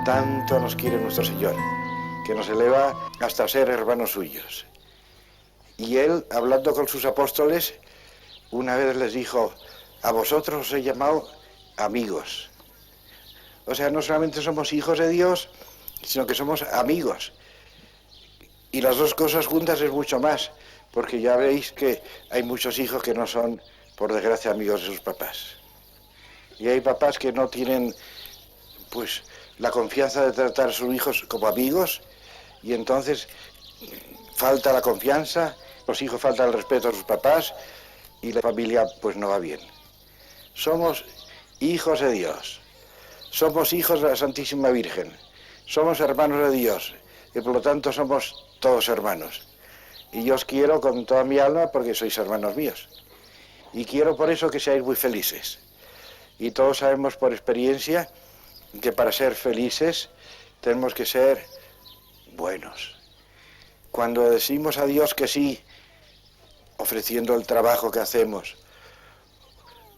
Tanto nos quiere nuestro Señor, que nos eleva hasta ser hermanos suyos. Y Él, hablando con sus apóstoles, una vez les dijo: a vosotros os he llamado amigos. O sea, no solamente somos hijos de Dios, sino que somos amigos. Y las dos cosas juntas es mucho más, porque ya veis que hay muchos hijos que no son, por desgracia, amigos de sus papás. Y hay papás que no tienen, pues, la confianza de tratar a sus hijos como amigos, y entonces falta la confianza, los hijos faltan el respeto a sus papás, y la familia, pues, no va bien. Somos hijos de Dios, somos hijos de la Santísima Virgen, somos hermanos de Dios, y por lo tanto somos todos hermanos. Y yo os quiero con toda mi alma porque sois hermanos míos. Y quiero por eso que seáis muy felices. Y todos sabemos por experiencia que para ser felices tenemos que ser buenos. Cuando decimos a Dios que sí, ofreciendo el trabajo que hacemos,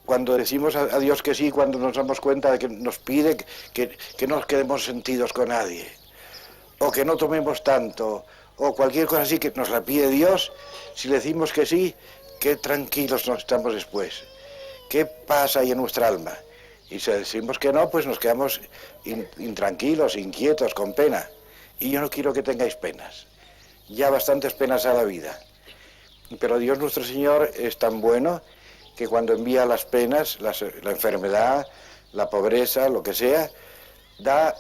cuando decimos a Dios que sí, cuando nos damos cuenta de que nos pide que no nos quedemos sentidos con nadie, o que no tomemos tanto, o cualquier cosa así que nos la pide Dios, si le decimos que sí, qué tranquilos nos estamos después, qué pasa ahí en nuestra alma. Y si decimos que no, pues nos quedamos intranquilos, inquietos, con pena. Y yo no quiero que tengáis penas, ya bastantes penas a la vida. Pero Dios nuestro Señor es tan bueno que cuando envía las penas, la enfermedad, la pobreza, lo que sea, da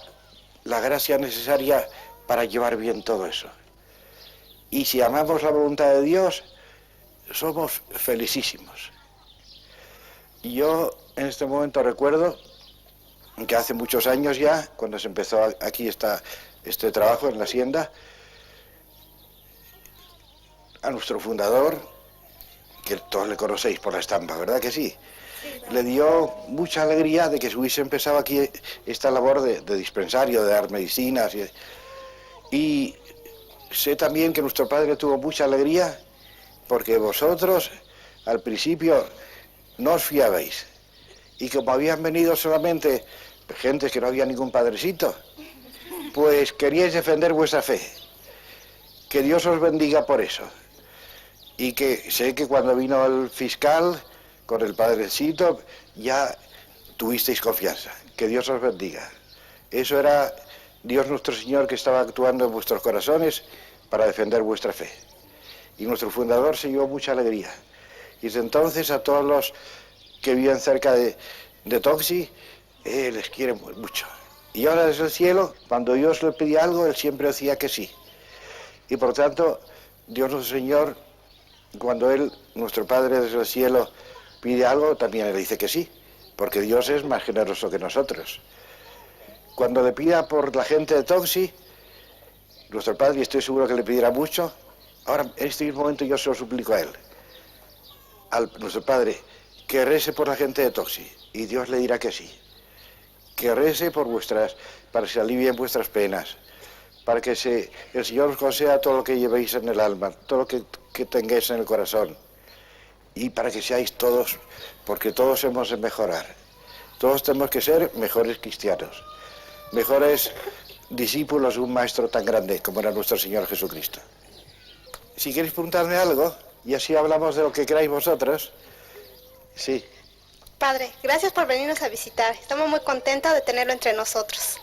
la gracia necesaria para llevar bien todo eso. Y si amamos la voluntad de Dios, somos felicísimos. Y yo en este momento recuerdo que hace muchos años ya, cuando se empezó aquí este trabajo en la hacienda, a nuestro fundador, que todos le conocéis por la estampa, ¿verdad que sí? Le dio mucha alegría de que se hubiese empezado aquí esta labor de dispensario, de dar medicinas. Y sé también que nuestro padre tuvo mucha alegría porque vosotros al principio no os fiabais. Y como habían venido solamente gente que no había ningún padrecito, pues queríais defender vuestra fe. Que Dios os bendiga por eso. Y que sé que cuando vino el fiscal con el padrecito ya tuvisteis confianza. Que Dios os bendiga. Eso era Dios nuestro Señor que estaba actuando en vuestros corazones para defender vuestra fe. Y nuestro fundador se llevó mucha alegría. Y desde entonces a todos los que viven cerca de Toxi, les quiere mucho. Y ahora desde el cielo, cuando Dios le pedía algo, él siempre decía que sí. Y por tanto, Dios nuestro Señor, cuando él, nuestro Padre desde el cielo, pide algo, también le dice que sí, porque Dios es más generoso que nosotros. Cuando le pida por la gente de Toxi, nuestro Padre, y estoy seguro que le pedirá mucho, ahora en este mismo momento yo se lo suplico a él, nuestro Padre, que rece por la gente de Toxi, y Dios le dirá que sí. Que rece por para que se alivien vuestras penas, para que el Señor os conceda todo lo que llevéis en el alma, todo lo que tengáis en el corazón, y para que seáis todos, porque todos hemos de mejorar. Todos tenemos que ser mejores cristianos, mejores discípulos de un maestro tan grande como era nuestro Señor Jesucristo. Si queréis preguntarme algo, y así hablamos de lo que queráis vosotros. Sí. Padre, gracias por venirnos a visitar. Estamos muy contentos de tenerlo entre nosotros.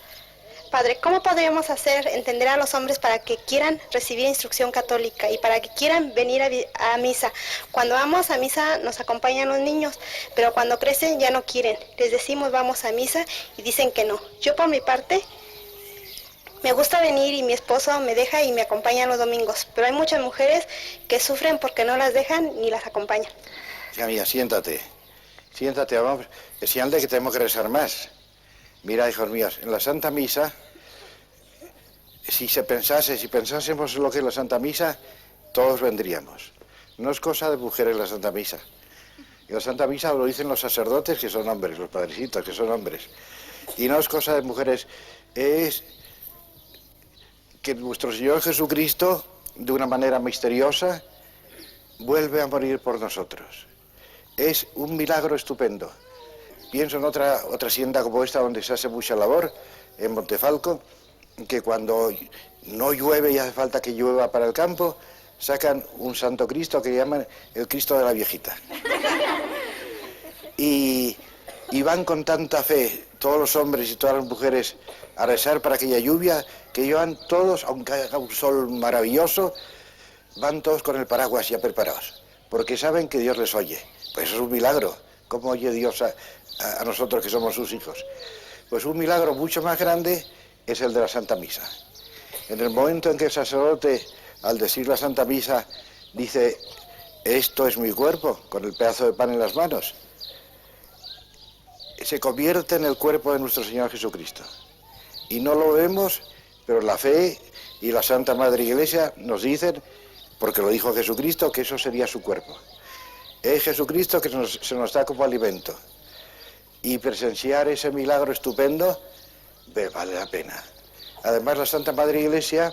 Padre, ¿cómo podríamos hacer entender a los hombres para que quieran recibir instrucción católica y para que quieran venir a misa? Cuando vamos a misa nos acompañan los niños, pero cuando crecen ya no quieren. Les decimos vamos a misa y dicen que no. Yo por mi parte me gusta venir y mi esposo me deja y me acompaña los domingos, pero hay muchas mujeres que sufren porque no las dejan ni las acompañan. Hija mía, siéntate, vamos, es señal de que tenemos que rezar más. Mira, hijos míos, en la Santa Misa, si pensásemos en lo que es la Santa Misa, todos vendríamos. No es cosa de mujeres la Santa Misa. En la Santa Misa lo dicen los sacerdotes, que son hombres, los padrecitos, que son hombres. Y no es cosa de mujeres, es que nuestro Señor Jesucristo, de una manera misteriosa, vuelve a morir por nosotros. Es un milagro estupendo. pienso en otra hacienda como esta donde se hace mucha labor, en Montefalco, que cuando no llueve y hace falta que llueva para el campo, sacan un Santo Cristo que llaman el Cristo de la Viejita. Y van con tanta fe todos los hombres y todas las mujeres a rezar para aquella lluvia, que llevan todos, aunque haga un sol maravilloso, van todos con el paraguas ya preparados, porque saben que Dios les oye. Pues es un milagro. ¿Cómo oye Dios a nosotros que somos sus hijos? Pues un milagro mucho más grande es el de la Santa Misa. En el momento en que el sacerdote, al decir la Santa Misa, dice, esto es mi cuerpo, con el pedazo de pan en las manos, se convierte en el cuerpo de nuestro Señor Jesucristo. Y no lo vemos, pero la fe y la Santa Madre Iglesia nos dicen, porque lo dijo Jesucristo, que eso sería su cuerpo. Es Jesucristo que se nos da como alimento. Y presenciar ese milagro estupendo, vale la pena. Además, la Santa Madre Iglesia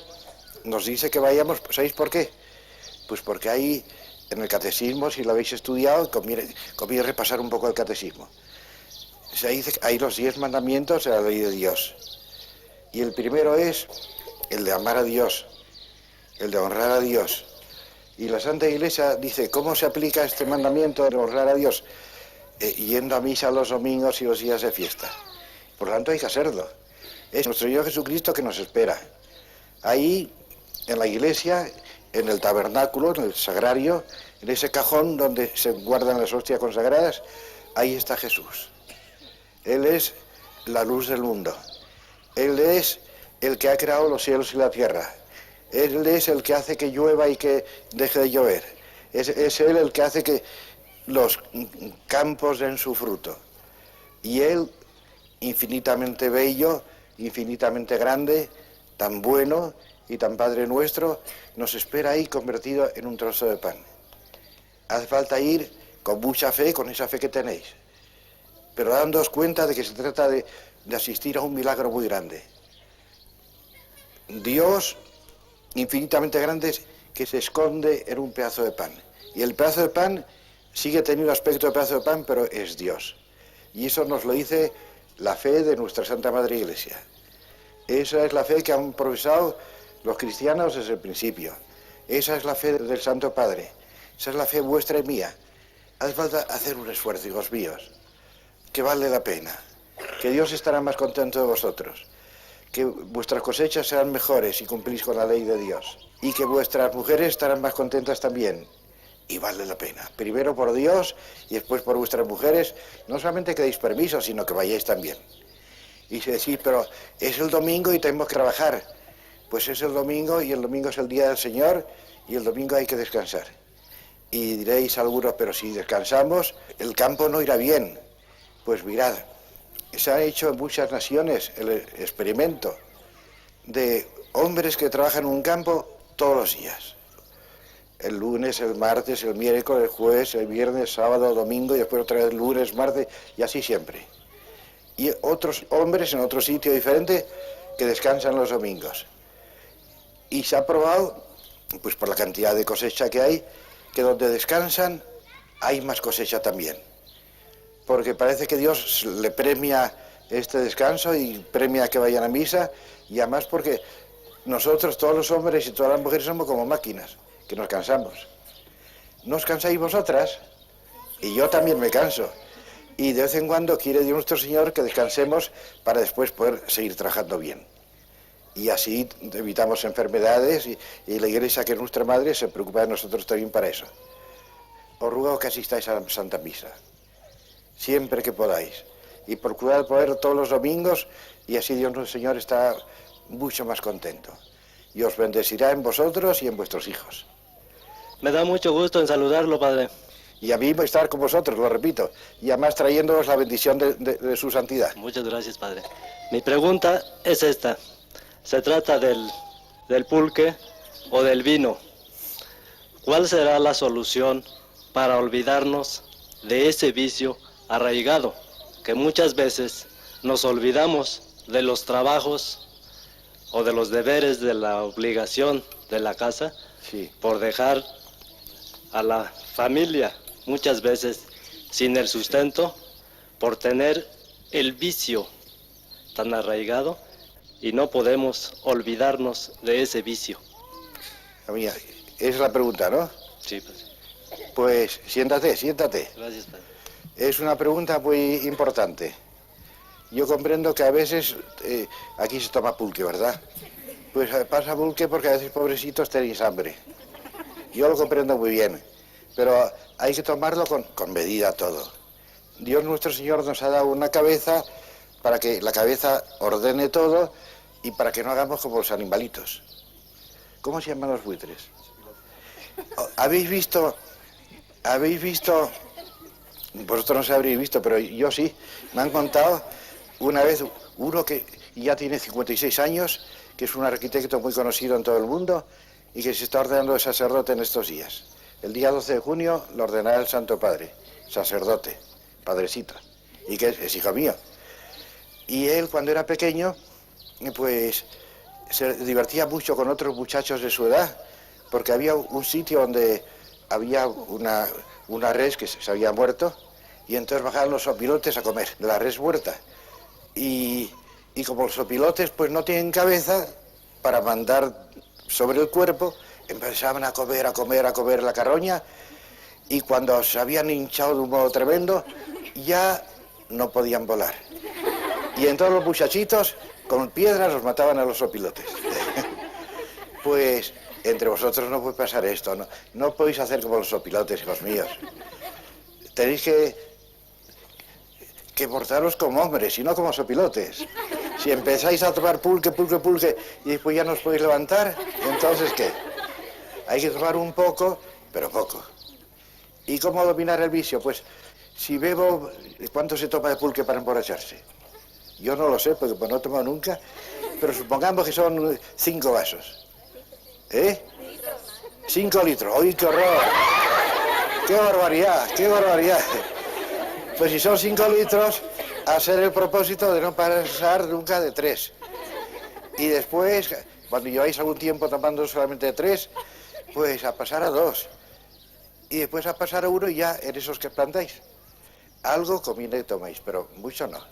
nos dice que vayamos, ¿sabéis por qué? Pues porque ahí, en el catecismo, si lo habéis estudiado, conviene repasar un poco el catecismo. Se dice que hay los 10 mandamientos de la ley de Dios. Y el primero es el de amar a Dios, el de honrar a Dios. Y la Santa Iglesia dice, ¿cómo se aplica este mandamiento de honrar a Dios? Yendo a misa los domingos y los días de fiesta. Por lo tanto hay que hacerlo. Es nuestro Señor Jesucristo que nos espera. Ahí, en la iglesia, en el tabernáculo, en el sagrario, en ese cajón donde se guardan las hostias consagradas, ahí está Jesús. Él es la luz del mundo. Él es el que ha creado los cielos y la tierra. Él es el que hace que llueva y que deje de llover. Es Él el que hace que los campos den su fruto. Y Él, infinitamente bello, infinitamente grande, tan bueno y tan Padre nuestro, nos espera ahí convertido en un trozo de pan. Hace falta ir con mucha fe, con esa fe que tenéis, pero dándoos cuenta de que se trata de asistir a un milagro muy grande. Dios infinitamente grande que se esconde en un pedazo de pan. Y el pedazo de pan sigue teniendo aspecto de pedazo de pan, pero es Dios. Y eso nos lo dice la fe de nuestra Santa Madre Iglesia. Esa es la fe que han profesado los cristianos desde el principio. Esa es la fe del Santo Padre. Esa es la fe vuestra y mía. Hace falta hacer un esfuerzo, hijos míos, que vale la pena, que Dios estará más contento de vosotros, que vuestras cosechas serán mejores si cumplís con la ley de Dios, y que vuestras mujeres estarán más contentas también, y vale la pena. Primero por Dios y después por vuestras mujeres, no solamente que deis permiso, sino que vayáis también. Y se decís, pero es el domingo y tenemos que trabajar. Pues es el domingo y el domingo es el día del Señor y el domingo hay que descansar. Y diréis algunos, pero si descansamos, el campo no irá bien. Pues mirad, se ha hecho en muchas naciones el experimento de hombres que trabajan en un campo todos los días. El lunes, el martes, el miércoles, el jueves, el viernes, sábado, domingo y después otra vez el lunes, martes y así siempre. Y otros hombres en otro sitio diferente que descansan los domingos. Y se ha probado, pues por la cantidad de cosecha que hay, que donde descansan hay más cosecha también. Porque parece que Dios le premia este descanso y premia que vayan a misa, y además porque nosotros, todos los hombres y todas las mujeres, somos como máquinas, que nos cansamos. ¿No os cansáis vosotras? Y yo también me canso. Y de vez en cuando quiere Dios nuestro Señor que descansemos para después poder seguir trabajando bien. Y así evitamos enfermedades y la Iglesia, que es nuestra Madre, se preocupa de nosotros también para eso. Os ruego que asistáis a la Santa Misa, siempre que podáis. Y procurad poder todos los domingos, y así Dios nuestro Señor está mucho más contento. Y os bendecirá en vosotros y en vuestros hijos. Me da mucho gusto en saludarlo, Padre. Y a mí estar con vosotros, lo repito, y además trayéndoos la bendición de su santidad. Muchas gracias, Padre. Mi pregunta es esta. Se trata del pulque o del vino. ¿Cuál será la solución para olvidarnos de ese vicio arraigado, que muchas veces nos olvidamos de los trabajos o de los deberes de la obligación de la casa, Sí. por dejar a la familia muchas veces sin el sustento, por tener el vicio tan arraigado y no podemos olvidarnos de ese vicio. Amiga, esa es la pregunta, ¿no? Sí, padre. Pues siéntate. Gracias, padre. Es una pregunta muy importante. Yo comprendo que a veces aquí se toma pulque, ¿verdad? Pues pasa pulque porque a veces, pobrecitos, tenéis hambre. Yo lo comprendo muy bien, pero hay que tomarlo con medida todo. Dios nuestro Señor nos ha dado una cabeza para que la cabeza ordene todo y para que no hagamos como los animalitos. ¿Cómo se llaman los buitres? ¿Habéis visto? Vosotros no se habréis visto, pero yo sí. Me han contado una vez uno que ya tiene 56 años, que es un arquitecto muy conocido en todo el mundo y que se está ordenando de sacerdote en estos días. El día 12 de junio lo ordenará el Santo Padre, sacerdote, padrecito, y que es hijo mío. Y él, cuando era pequeño, pues se divertía mucho con otros muchachos de su edad, porque había un sitio donde había una res que se había muerto, y entonces bajaban los sopilotes a comer de la res muerta. Y como los sopilotes pues no tienen cabeza para mandar sobre el cuerpo, empezaban a comer la carroña, y cuando se habían hinchado de un modo tremendo, ya no podían volar. Y entonces los muchachitos con piedras los mataban a los sopilotes. Pues entre vosotros no puede pasar esto, no podéis hacer como los sopilotes, hijos míos. Tenéis que portaros como hombres y no como sopilotes. Si empezáis a tomar pulque y después ya no os podéis levantar, entonces ¿qué? Hay que tomar un poco, pero poco. ¿Y cómo dominar el vicio? Pues si bebo, ¿cuánto se toma de pulque para emborracharse? Yo no lo sé, porque pues no he tomado nunca, pero supongamos que son 5 vasos. 5 litros. ¡Uy, qué horror! ¡Qué barbaridad! Pues si son 5 litros, hacer el propósito de no pasar nunca de 3. Y después, cuando lleváis algún tiempo tomando solamente 3, pues a pasar a 2. Y después a pasar a 1 y ya en esos que plantáis. Algo conviene que toméis, pero mucho no.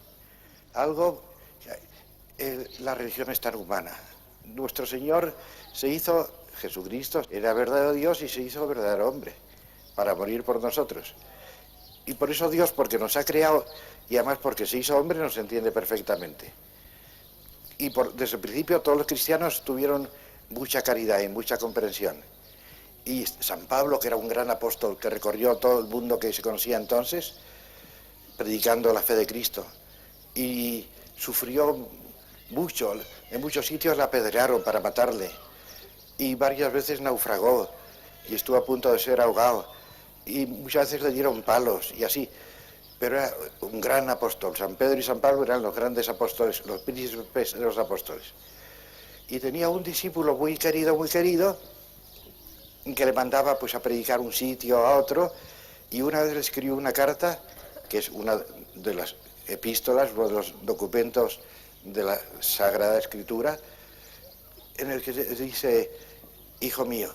La religión es tan humana. Nuestro Señor Jesucristo era verdadero Dios y se hizo verdadero hombre para morir por nosotros. Y por eso Dios, porque nos ha creado y además porque se hizo hombre, nos entiende perfectamente. Y desde el principio todos los cristianos tuvieron mucha caridad y mucha comprensión. Y San Pablo, que era un gran apóstol que recorrió todo el mundo que se conocía entonces, predicando la fe de Cristo, y sufrió mucho. En muchos sitios le apedrearon para matarle, y varias veces naufragó y estuvo a punto de ser ahogado, y muchas veces le dieron palos y así, pero era un gran apóstol. San Pedro y San Pablo eran los grandes apóstoles, los príncipes de los apóstoles. Y tenía un discípulo muy querido, que le mandaba pues a predicar un sitio a otro, y una vez le escribió una carta, que es una de las epístolas, uno de los documentos de la Sagrada Escritura, en el que dice: hijo mío,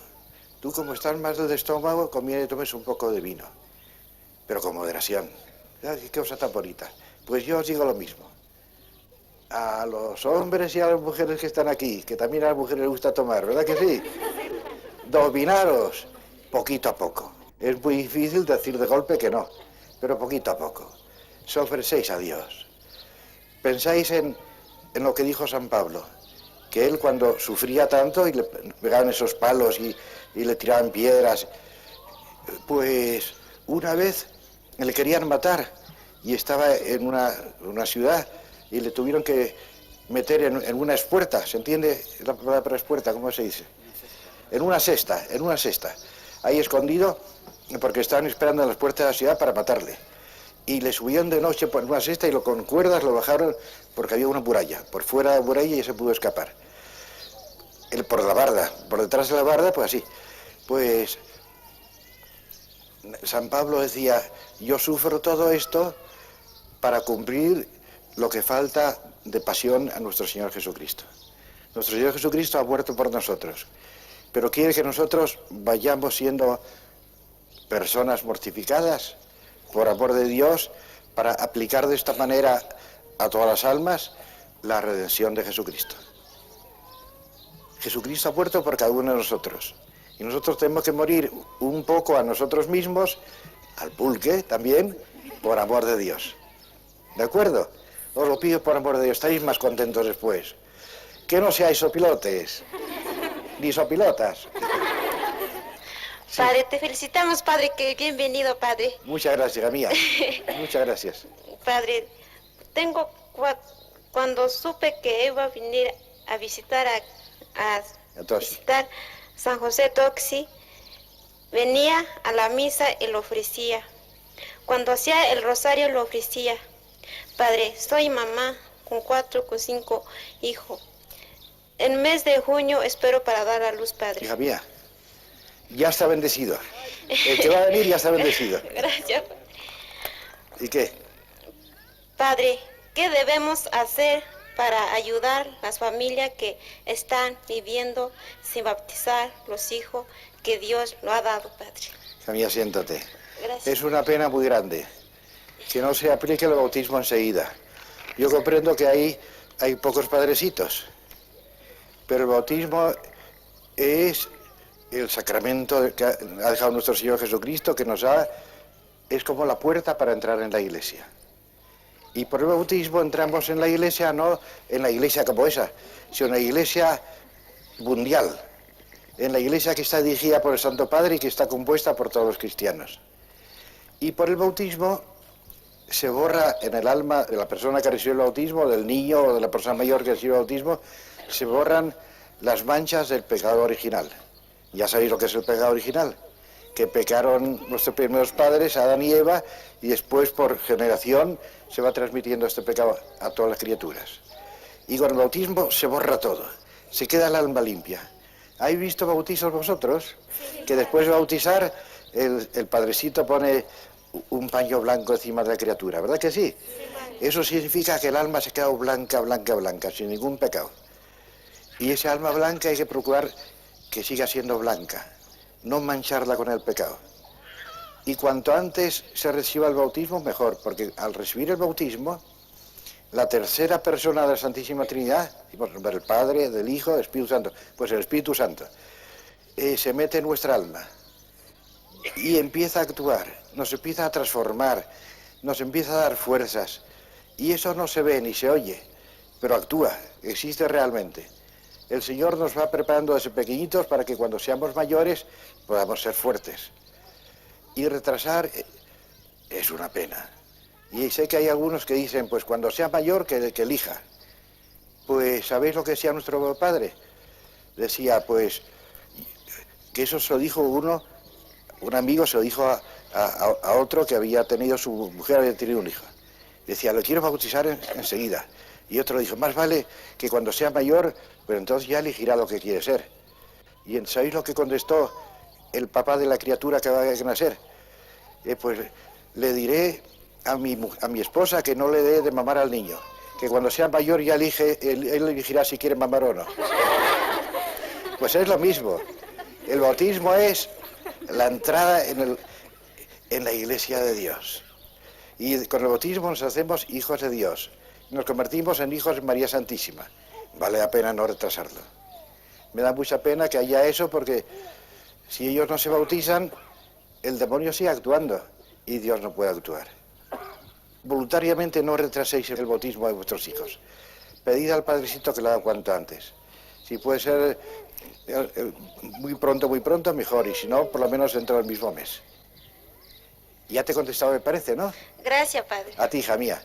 tú como estás mal del estómago, conviene que tomes un poco de vino, pero con moderación. ¿Qué cosa tan bonita? Pues yo os digo lo mismo. A los hombres y a las mujeres que están aquí, que también a las mujeres les gusta tomar, ¿verdad que sí? Dominaros poquito a poco. Es muy difícil decir de golpe que no, pero poquito a poco. Se ofrecéis a Dios. Pensáis en lo que dijo San Pablo, que él cuando sufría tanto y le pegaban esos palos y le tiraban piedras, pues una vez le querían matar y estaba en una ciudad y le tuvieron que meter en una espuerta. ¿Se entiende la palabra espuerta? ¿Cómo se dice? En una cesta, ahí escondido, porque estaban esperando en las puertas de la ciudad para matarle. Y le subieron de noche por una cesta y con cuerdas lo bajaron porque había una muralla. Por fuera de la muralla y se pudo escapar. Él por la barda, por detrás de la barda, pues así. Pues San Pablo decía: yo sufro todo esto para cumplir lo que falta de pasión a nuestro Señor Jesucristo. Nuestro Señor Jesucristo ha muerto por nosotros, pero quiere que nosotros vayamos siendo personas mortificadas por amor de Dios, para aplicar de esta manera a todas las almas la redención de Jesucristo. Jesucristo ha muerto por cada uno de nosotros. Y nosotros tenemos que morir un poco a nosotros mismos, al pulque también, por amor de Dios. ¿De acuerdo? Os lo pido por amor de Dios, estáis más contentos después. Que no seáis sopilotes, ni sopilotas. Sí. Padre, te felicitamos, Padre, que bienvenido, Padre. Muchas gracias, hija mía. Muchas gracias. Padre, cuando supe que iba a venir a visitar visitar San José Toxi, venía a la misa y lo ofrecía. Cuando hacía el rosario lo ofrecía. Padre, soy mamá con 5 hijos. El mes de junio espero para dar a luz, Padre. Hija mía, ya está bendecido. El que va a venir ya está bendecido. Gracias. ¿Y qué? Padre, ¿qué debemos hacer para ayudar a las familias que están viviendo sin bautizar los hijos que Dios lo ha dado, Padre? Hija mía, siéntate. Gracias. Es una pena muy grande que no se aplique el bautismo enseguida. Yo comprendo que hay pocos padrecitos, pero el bautismo es el sacramento que ha dejado nuestro Señor Jesucristo, que es como la puerta para entrar en la iglesia. Y por el bautismo entramos en la iglesia, no en la iglesia como esa, sino en la iglesia mundial, en la iglesia que está dirigida por el Santo Padre y que está compuesta por todos los cristianos. Y por el bautismo se borra en el alma de la persona que recibe el bautismo, del niño o de la persona mayor que recibe el bautismo, se borran las manchas del pecado original. Ya sabéis lo que es el pecado original, que pecaron nuestros primeros padres, Adán y Eva, y después por generación se va transmitiendo este pecado a todas las criaturas. Y con el bautismo se borra todo, se queda el alma limpia. ¿Habéis visto bautizos vosotros? Que después de bautizar el padrecito pone un paño blanco encima de la criatura, ¿verdad que sí? Eso significa que el alma se queda blanca, blanca, blanca, sin ningún pecado. Y esa alma blanca hay que procurar que siga siendo blanca, no mancharla con el pecado. Y cuanto antes se reciba el bautismo, mejor, porque al recibir el bautismo, la tercera persona de la Santísima Trinidad, el Padre, del Hijo, del Espíritu Santo, pues el Espíritu Santo, se mete en nuestra alma y empieza a actuar, nos empieza a transformar, nos empieza a dar fuerzas. Y eso no se ve ni se oye, pero actúa, existe realmente. El Señor nos va preparando desde pequeñitos para que cuando seamos mayores podamos ser fuertes. Y retrasar es una pena. Y sé que hay algunos que dicen, pues cuando sea mayor que elija. Pues, ¿sabéis lo que decía nuestro padre? Decía, pues, que eso se lo dijo un amigo se lo dijo a otro que había tenido, su mujer había tenido un hijo. Decía, lo quiero bautizar enseguida. Y otro dijo, más vale que cuando sea mayor, pero entonces ya elegirá lo que quiere ser. ¿Y sabéis lo que contestó el papá de la criatura que va a nacer? Pues le diré a mi esposa que no le dé de mamar al niño, que cuando sea mayor ya él elegirá si quiere mamar o no. Pues es lo mismo. El bautismo es la entrada en la iglesia de Dios. Y con el bautismo nos hacemos hijos de Dios. Nos convertimos en hijos de María Santísima. Vale la pena no retrasarlo. Me da mucha pena que haya eso porque si ellos no se bautizan, el demonio sigue actuando y Dios no puede actuar. Voluntariamente no retraséis el bautismo de vuestros hijos. Pedid al Padrecito que lo haga cuanto antes. Si puede ser muy pronto, mejor. Y si no, por lo menos dentro del mismo mes. Ya te he contestado, me parece, ¿no? Gracias, Padre. A ti, hija mía.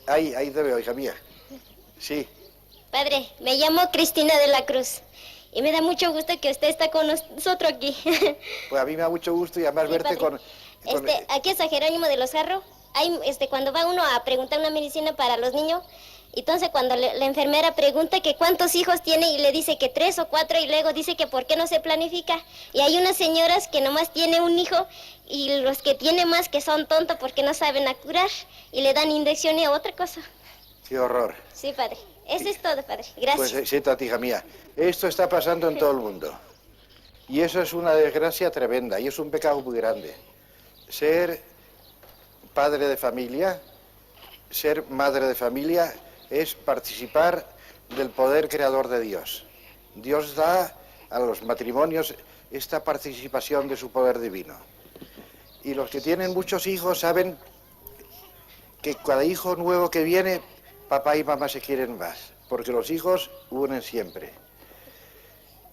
Ahí te veo, hija mía. Sí. Padre, me llamo Cristina de la Cruz y me da mucho gusto que usted está con nosotros aquí. Pues a mí me da mucho gusto y además Sí, verte padre. Aquí es San Jerónimo de los Jarros. Cuando va uno a preguntar una medicina para los niños, entonces cuando la enfermera pregunta que cuántos hijos tiene y le dice que 3 o 4 y luego dice que por qué no se planifica. Y hay unas señoras que nomás tienen un hijo y los que tienen más que son tontos porque no saben a curar y le dan inyecciones a otra cosa. Qué horror. Sí, padre. Eso es todo, padre. Gracias. Pues siéntate, hija mía. Esto está pasando en todo el mundo. Y eso es una desgracia tremenda y es un pecado muy grande. Ser padre de familia, ser madre de familia, es participar del poder creador de Dios. Dios da a los matrimonios esta participación de su poder divino. Y los que tienen muchos hijos saben que cada hijo nuevo que viene, papá y mamá se quieren más, porque los hijos unen siempre.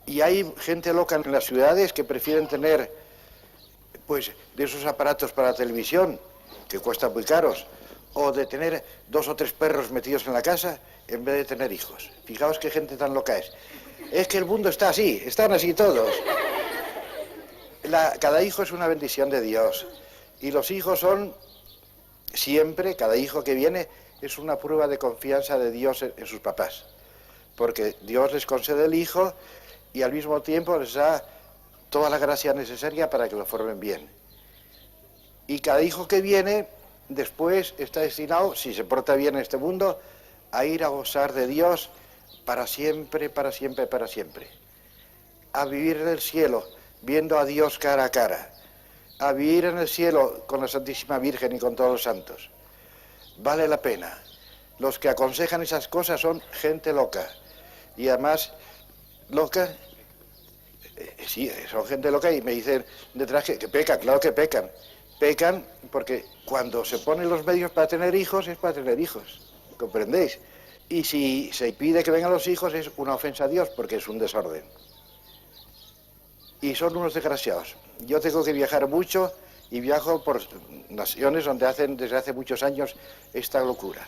Y hay gente loca en las ciudades que prefieren tener, pues, de esos aparatos para televisión, que cuestan muy caros, o de tener 2 o 3 perros metidos en la casa, en vez de tener hijos. Fijaos qué gente tan loca es. Es que el mundo está así, están así todos. Cada hijo es una bendición de Dios. Y los hijos son siempre, cada hijo que viene, es una prueba de confianza de Dios en sus papás. Porque Dios les concede el hijo y al mismo tiempo les da toda la gracia necesaria para que lo formen bien. Y cada hijo que viene, después está destinado, si se porta bien en este mundo, a ir a gozar de Dios para siempre, para siempre, para siempre. A vivir en el cielo, viendo a Dios cara a cara. A vivir en el cielo con la Santísima Virgen y con todos los santos. Vale la pena. Los que aconsejan esas cosas son gente loca. Y además, loca, sí, son gente loca y me dicen detrás que pecan, claro que pecan. Pecan porque cuando se ponen los medios para tener hijos, es para tener hijos. ¿Comprendéis? Y si se pide que vengan los hijos, es una ofensa a Dios porque es un desorden. Y son unos desgraciados. Yo tengo que viajar mucho y viajo por naciones donde hacen desde hace muchos años esta locura.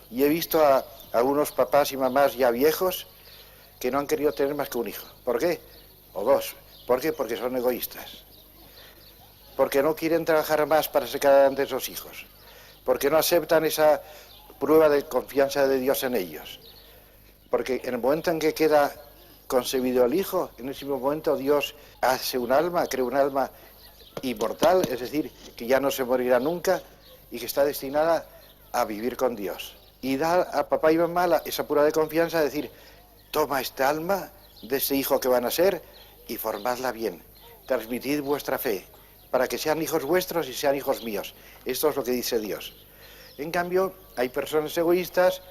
Y he visto a algunos papás y mamás ya viejos que no han querido tener más que un hijo. ¿Por qué? O 2. ¿Por qué? Porque son egoístas. Porque no quieren trabajar más para sacar adelante a esos hijos. Porque no aceptan esa prueba de confianza de Dios en ellos. Porque en el momento en que queda concebido el hijo, en ese mismo momento Dios hace un alma, crea un alma inmortal, es decir, que ya no se morirá nunca y que está destinada a vivir con Dios. Y da a papá y mamá esa prueba de confianza de decir, toma esta alma de ese hijo que van a ser y formadla bien, transmitid vuestra fe, para que sean hijos vuestros y sean hijos míos. Esto es lo que dice Dios. En cambio, hay personas egoístas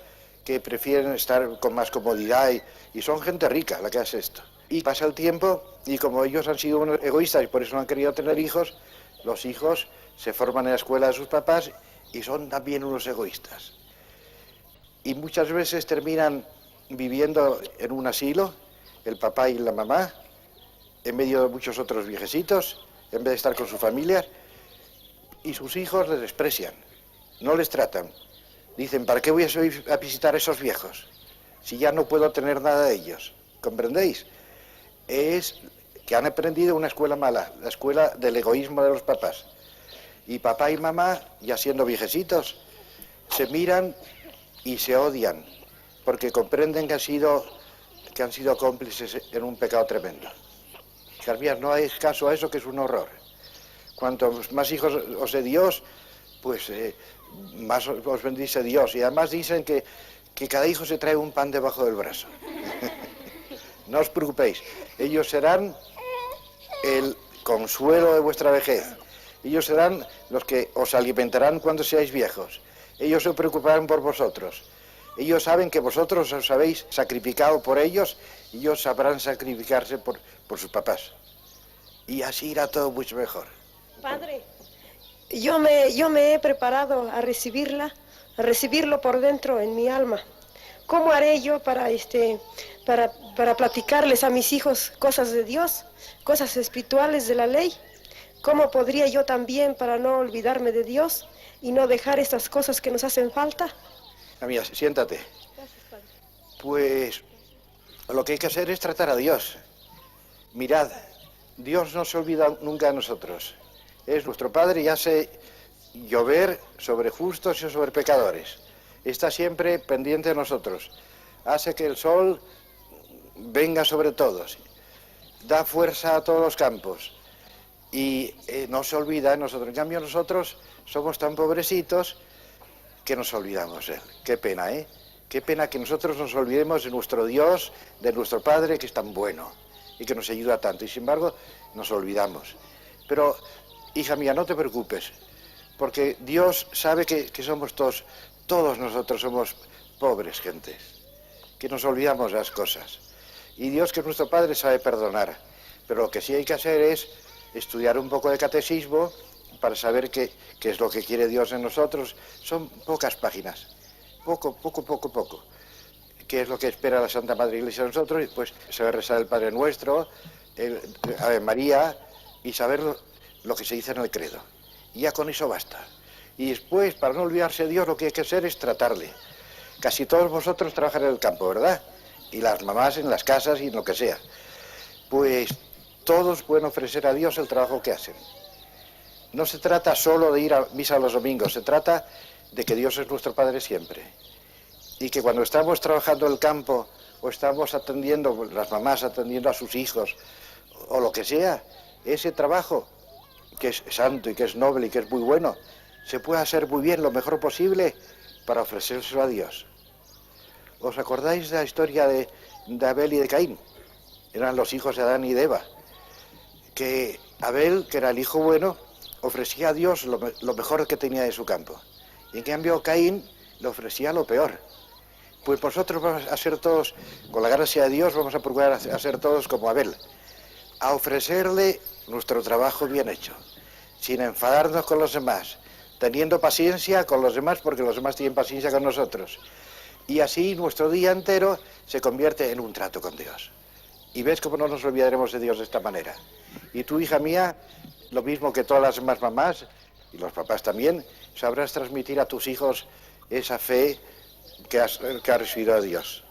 que prefieren estar con más comodidad y son gente rica la que hace esto. Y pasa el tiempo y como ellos han sido unos egoístas y por eso no han querido tener hijos, los hijos se forman en la escuela de sus papás y son también unos egoístas. Y muchas veces terminan viviendo en un asilo, el papá y la mamá, en medio de muchos otros viejecitos, en vez de estar con su familia, y sus hijos les desprecian, no les tratan. Dicen, ¿para qué voy a ir a visitar a esos viejos? Si ya no puedo tener nada de ellos. ¿Comprendéis? Es que han aprendido una escuela mala, la escuela del egoísmo de los papás. Y papá y mamá, ya siendo viejecitos, se miran y se odian, porque comprenden que han sido cómplices en un pecado tremendo. Hijas mías, no hay caso a eso, que es un horror. Cuantos más hijos os dé Dios, pues más os bendice Dios. Y además dicen que cada hijo se trae un pan debajo del brazo. No os preocupéis, ellos serán el consuelo de vuestra vejez. Ellos serán los que os alimentarán cuando seáis viejos. Ellos se preocuparán por vosotros. Ellos saben que vosotros os habéis sacrificado por ellos y ellos sabrán sacrificarse por sus papás. Y así irá todo mucho mejor. Padre, yo me he preparado a recibirlo por dentro en mi alma. ¿Cómo haré yo para platicarles a mis hijos cosas de Dios, cosas espirituales de la ley? ¿Cómo podría yo también para no olvidarme de Dios y no dejar estas cosas que nos hacen falta? Amiga, siéntate. Gracias, Padre. Pues lo que hay que hacer es tratar a Dios. Mirad, Dios no se olvida nunca de nosotros. Es nuestro Padre y hace llover sobre justos y sobre pecadores. Está siempre pendiente de nosotros. Hace que el sol venga sobre todos. Da fuerza a todos los campos. Y no se olvida de nosotros. En cambio, nosotros somos tan pobrecitos que nos olvidamos de Él. Qué pena, ¿eh? Qué pena que nosotros nos olvidemos de nuestro Dios, de nuestro Padre, que es tan bueno y que nos ayuda tanto. Y sin embargo, nos olvidamos. Pero, hija mía, no te preocupes. porque Dios sabe que somos todos nosotros somos pobres gentes, que nos olvidamos de las cosas. Y Dios, que es nuestro Padre, sabe perdonar. Pero lo que sí hay que hacer es estudiar un poco de catecismo para saber qué es lo que quiere Dios en nosotros. Son pocas páginas, poco. Qué es lo que espera la Santa Madre Iglesia de nosotros, y pues saber rezar el Padre Nuestro, el Ave María, y saber lo que se dice en el credo. Y ya con eso basta. Y después, para no olvidarse de Dios, lo que hay que hacer es tratarle. Casi todos vosotros trabajan en el campo, ¿verdad? Y las mamás en las casas y en lo que sea. Pues todos pueden ofrecer a Dios el trabajo que hacen. No se trata solo de ir a misa los domingos, se trata de que Dios es nuestro Padre siempre. Y que cuando estamos trabajando en el campo o estamos atendiendo, las mamás atendiendo a sus hijos o lo que sea, ese trabajo que es santo y que es noble y que es muy bueno, se puede hacer muy bien, lo mejor posible, para ofrecérselo a Dios. ¿Os acordáis de la historia de Abel y de Caín? Eran los hijos de Adán y de Eva. Que Abel, que era el hijo bueno, ofrecía a Dios lo mejor que tenía de su campo. Y en cambio Caín le ofrecía lo peor. Pues nosotros vamos a ser todos, con la gracia de Dios, vamos a procurar a ser todos como Abel, a ofrecerle nuestro trabajo bien hecho, sin enfadarnos con los demás, teniendo paciencia con los demás porque los demás tienen paciencia con nosotros. Y así nuestro día entero se convierte en un trato con Dios. Y ves cómo no nos olvidaremos de Dios de esta manera. Y tú, hija mía, lo mismo que todas las demás mamás, y los papás también, sabrás transmitir a tus hijos esa fe que has recibido de Dios.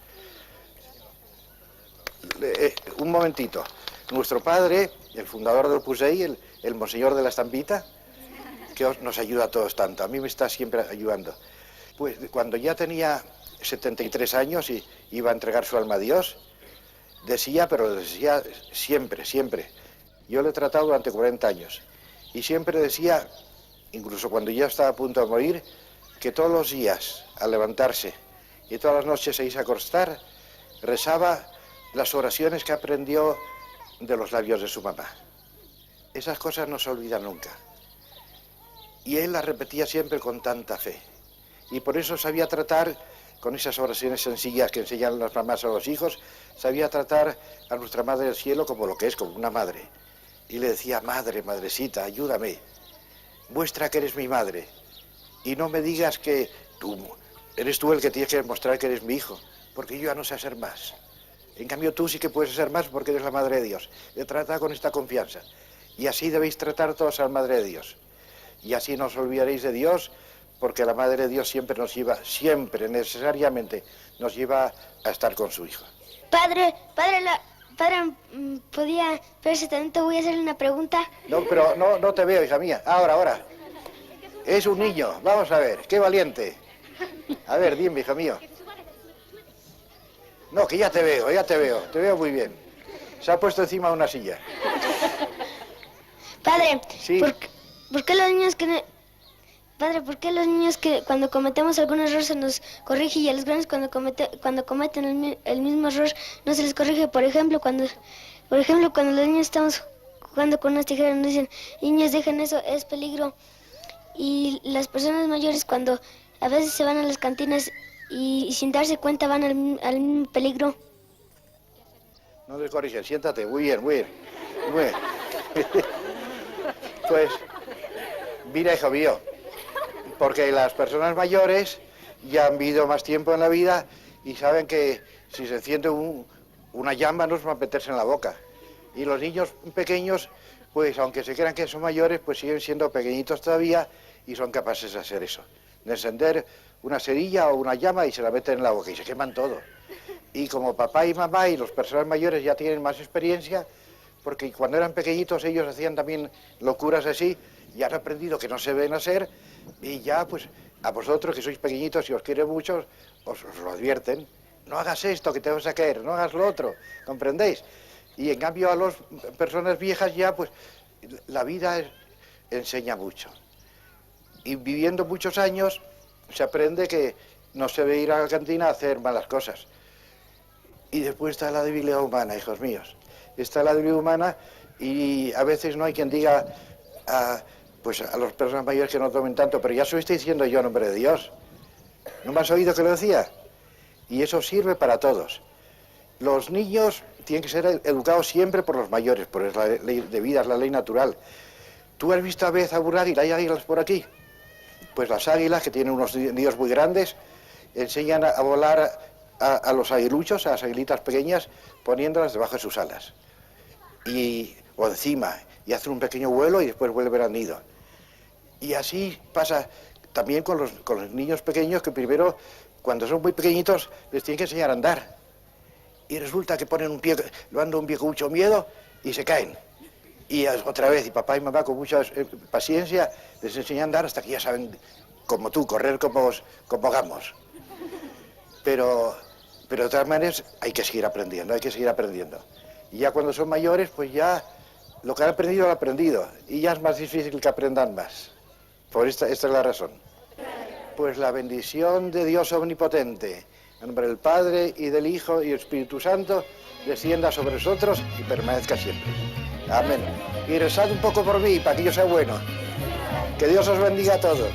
Un momentito. Nuestro padre, el fundador del Opus Dei, el monseñor de la Estampita, que nos ayuda a todos tanto, a mí me está siempre ayudando. Pues cuando ya tenía 73 años y iba a entregar su alma a Dios, decía siempre. Yo le he tratado durante 40 años y siempre decía, incluso cuando ya estaba a punto de morir, que todos los días al levantarse y todas las noches a irse a acostar, rezaba las oraciones que aprendió de los labios de su mamá. Esas cosas no se olvidan nunca. Y él las repetía siempre con tanta fe. Y por eso sabía tratar, con esas oraciones sencillas que enseñan las mamás a los hijos, sabía tratar a nuestra Madre del Cielo como lo que es, como una madre. Y le decía, madre, madrecita, ayúdame, muestra que eres mi madre. Y no me digas que eres tú el que tienes que demostrar que eres mi hijo, porque yo ya no sé hacer más. En cambio tú sí que puedes hacer más porque eres la Madre de Dios. Le trata con esta confianza. Y así debéis tratar todos a la Madre de Dios. Y así no os olvidaréis de Dios, porque la Madre de Dios siempre necesariamente nos lleva a estar con su Hijo. Padre, ¿podía verse también? Te voy a hacer una pregunta. No, pero no te veo, hija mía. Ahora. Es un niño, vamos a ver, qué valiente. A ver, dime, hijo mío. No, que ya te veo muy bien. Se ha puesto encima de una silla. Padre, ¿sí? ¿por qué los niños que cuando cometemos algún error se nos corrige y a los grandes cuando cometen el mismo error no se les corrige? Por ejemplo, cuando los niños estamos jugando con unas tijeras nos dicen, niños, dejen eso, es peligro. Y las personas mayores cuando a veces se van a las cantinas y sin darse cuenta van al mismo peligro. No te corriges, siéntate, muy bien. Pues, mira, hijo mío, porque las personas mayores ya han vivido más tiempo en la vida y saben que si se enciende una llama no es para meterse en la boca. Y los niños pequeños, pues aunque se crean que son mayores, pues siguen siendo pequeñitos todavía y son capaces de hacer eso, de encender una cerilla o una llama y se la meten en la boca y se queman todo. Y como papá y mamá y las personas mayores ya tienen más experiencia, porque cuando eran pequeñitos ellos hacían también locuras así y han aprendido que no se deben hacer y ya pues a vosotros que sois pequeñitos y os quieren mucho, os lo advierten. No hagas esto que te vas a caer, no hagas lo otro, ¿comprendéis? Y en cambio a las personas viejas ya pues la vida enseña mucho. Y viviendo muchos años se aprende que no se debe ir a la cantina a hacer malas cosas. Y después está la debilidad humana, hijos míos. Está la debilidad humana y a veces no hay quien diga pues a las personas mayores que no tomen tanto, pero ya se lo estoy diciendo yo en nombre de Dios. ¿No me has oído que lo decía? Y eso sirve para todos. Los niños tienen que ser educados siempre por los mayores, por la ley de vida, es la ley natural. ¿Tú has visto a veces a un águila? ¿Hay águilas por aquí? Pues las águilas, que tienen unos nidos muy grandes, enseñan a volar a los aguiluchos, a las aguilitas pequeñas, poniéndolas debajo de sus alas. O encima, y hacen un pequeño vuelo y después vuelven al nido. Y así pasa también con los niños pequeños, que primero, cuando son muy pequeñitos, les tienen que enseñar a andar. Y resulta que ponen un pie, lo andan un pie con mucho miedo y se caen. Y otra vez, y papá y mamá con mucha paciencia les enseñan a andar hasta que ya saben, como tú, correr como gamos. Pero de todas maneras hay que seguir aprendiendo, Y ya cuando son mayores, pues ya lo que han aprendido lo han aprendido. Y ya es más difícil que aprendan más. Esta es la razón. Pues la bendición de Dios omnipotente, en nombre del Padre y del Hijo y del Espíritu Santo, descienda sobre nosotros y permanezca siempre. Amén. Y rezad un poco por mí, para que yo sea bueno. Que Dios os bendiga a todos.